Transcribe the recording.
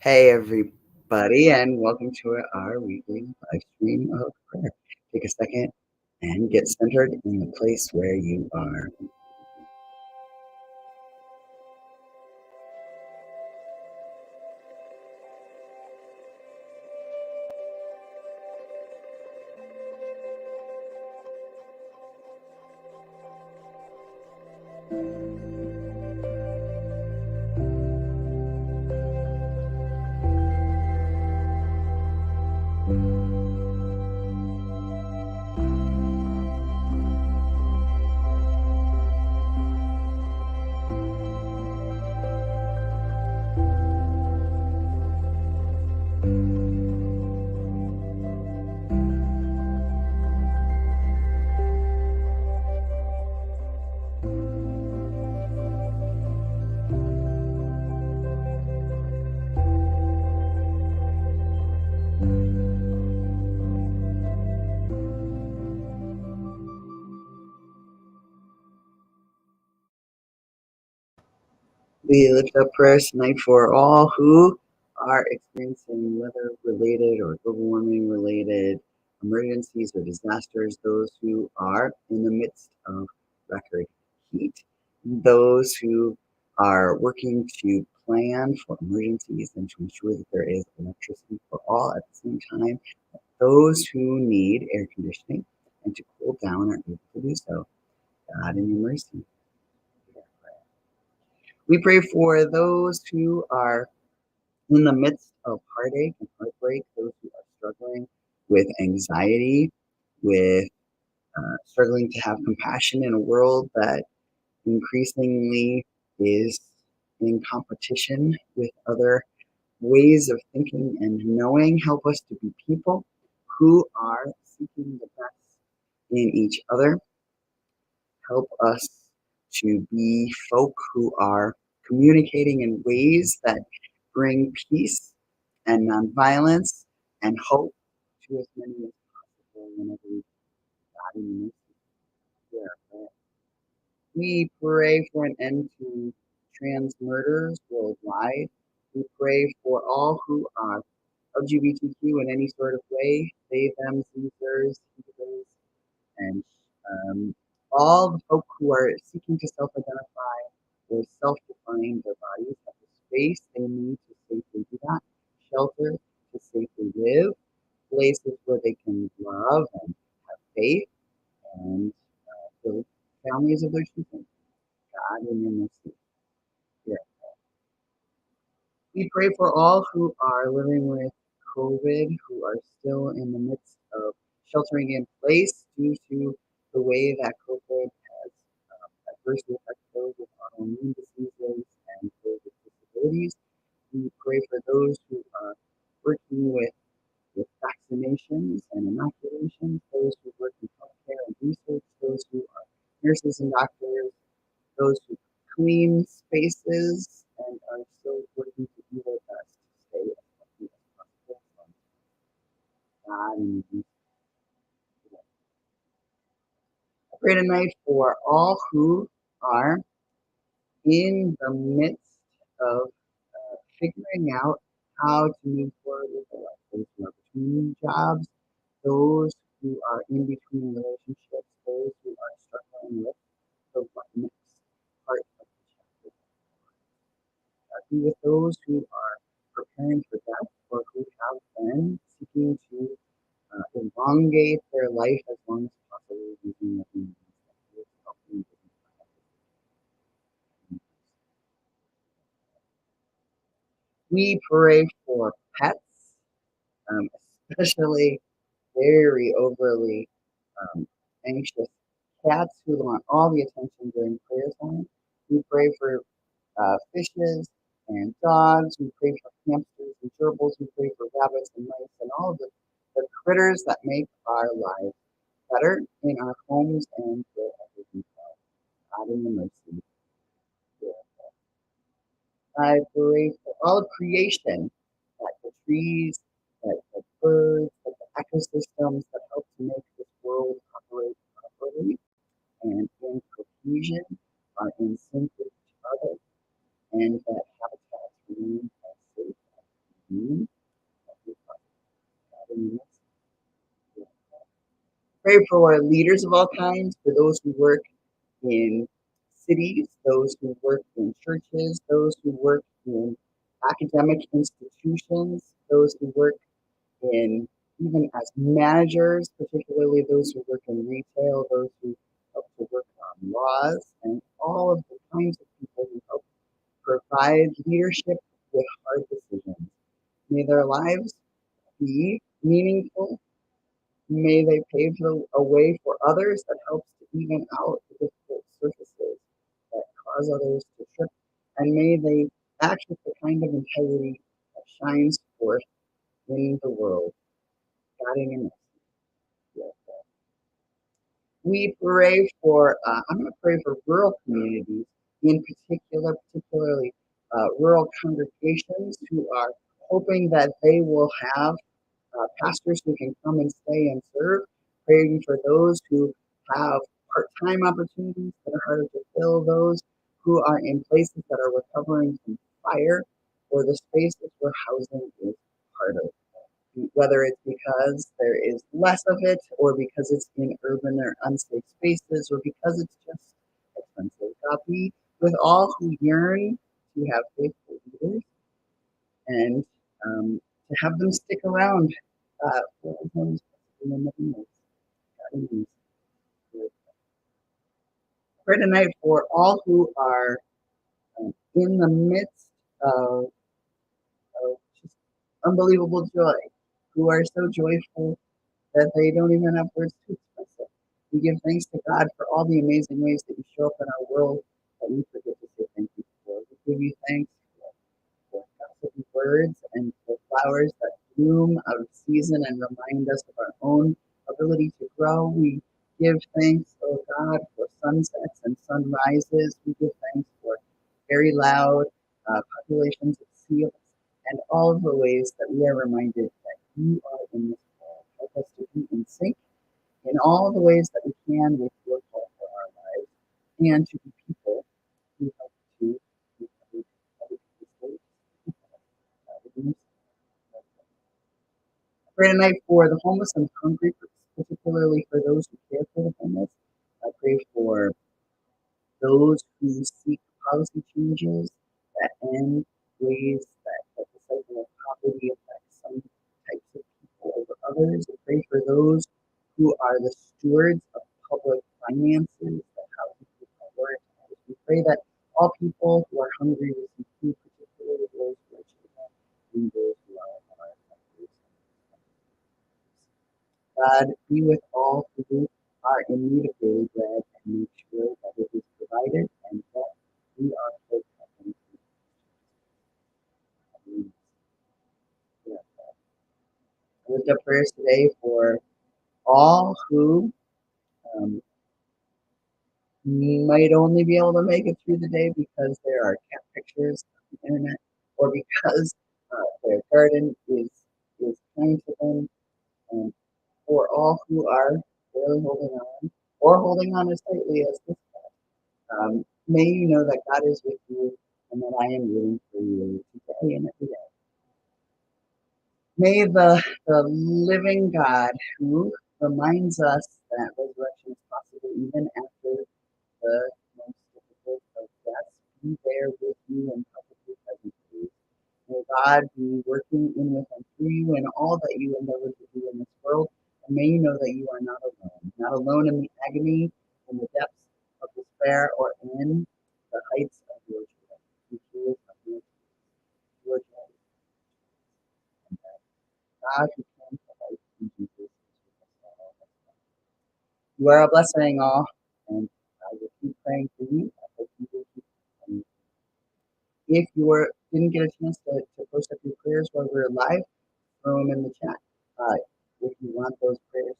Hey, everybody, and welcome to our weekly live stream of prayer. Take a second and get centered in the place where you are. We lift up prayers tonight for all who are experiencing weather related or global warming related emergencies or disasters, those who are in the midst of record heat, those who are working to plan for emergencies and to ensure that there is electricity for all at the same time, those who need air conditioning and to cool down are able to do so. God, in your mercy. We pray for those who are in the midst of heartache and heartbreak, those who are struggling with anxiety, with struggling to have compassion in a world that increasingly is in competition with other ways of thinking and knowing. Help us to be people who are seeking the best in each other. Help us to be folk who are communicating in ways that bring peace and nonviolence and hope to as many as possible whenever we God in the We pray for an end to trans murders worldwide. We pray for all who are LGBTQ in any sort of way, they, them, Caesars, healers, and all the folk who are seeking to self-identify or self-define their bodies have the space they need to safely do that, shelter to safely live, places where they can love and have faith and build families of their children. God in your mercy. Yeah. We pray for all who are living with COVID, who are still in the midst of sheltering in place due to the way that COVID has adversely affected those with autoimmune diseases and those with disabilities. We pray for those who are working with vaccinations and inoculations, those who work in healthcare and research, those who are nurses and doctors, those who clean spaces and are still working to do their best to stay as healthy as possible from God and I pray tonight for all who are in the midst of figuring out how to move forward with their life. Those who are between jobs, those who are in between relationships, those who are struggling with the next part of the chapter. Be with those who are preparing for death or who have been seeking to elongate their life as long as possible using the means that is helping them. We pray for pets, especially very overly anxious cats who want all the attention during prayer time. We pray for fishes and dogs. We pray for hamsters and gerbils. We pray for rabbits and mice and all of the critters that make our lives better in our homes and wherever we go. God in the mercy. I pray for all of creation, like the trees, like the birds, like the ecosystems that help to make this world operate properly and in cohesion, are in sync with each other, and that habitats remain safe. Pray for leaders of all kinds, for those who work in cities, those who work in churches, those who work in academic institutions, those who work in even as managers, particularly those who work in retail, those who help to work on laws, and all of the kinds of people who help provide leadership with hard decisions. May their lives be meaningful. May they pave a way for others that helps to even out the difficult surfaces that cause others to trip. And may they act with the kind of integrity that shines forth in the world, guiding and mercy. We pray for, I'm going to pray for rural communities, in particularly rural congregations who are hoping that they will have pastors who can come and stay and serve, praying for those who have part-time opportunities that are harder to fill, those who are in places that are recovering from fire, or the spaces where housing is harder, whether it's because there is less of it, or because it's in urban or unsafe spaces, or because it's just expensive. God, be with all who yearn to have faithful leaders and to have them stick around for as long as possible and nothing else. God, in these words. Pray tonight for all who are in the midst of just unbelievable joy, who are so joyful that they don't even have words to express it. We give thanks to God for all the amazing ways that you show up in our world that we forget to say thank you for. We give you thanks for gossipy words and for flowers that bloom out of season and remind us of our own ability to grow. We give thanks, oh God, for sunsets and sunrises. We give thanks for very loud populations of seals and all of the ways that we are reminded that you are in this world. Help us to be in sync in all the ways that we can with your call for our lives, and to be people who help to be other people's lives. Pray tonight for the homeless and hungry, particularly for those who care for the homeless. I pray for those who seek policy changes that end ways that the cycle of poverty affects some types of people over others. I pray for those who are the stewards of public finances that help people prioritize. We pray that all people who are hungry receive food, particularly those who are children and those who are hungry. God, be with all who are in need of daily bread and make sure that it is provided and that we are filled up in food. I lift up prayers today for all who um, might only be able to make it through the day because there are cat pictures on the internet, or because their garden is kind to them, and for all who are barely holding on, or holding on as tightly as this. May you know that God is with you and that I am rooting for you today and every day. May the living God who reminds us that resurrection is possible even after the most difficult of deaths be there with you and perfectly present for you. May God be working in with and through you in all that you endeavor to do in this world. And may you know that you are not alone in the agony, in the depths of despair, or in the heights of your joy. The tears of your joy. And that God who came to life in Jesus is with us all. You are a blessing, all, and I will keep praying for you. I hope you will keep praying. If didn't get a chance to post up your prayers while we were live, throw them in the chat. If you want those prayers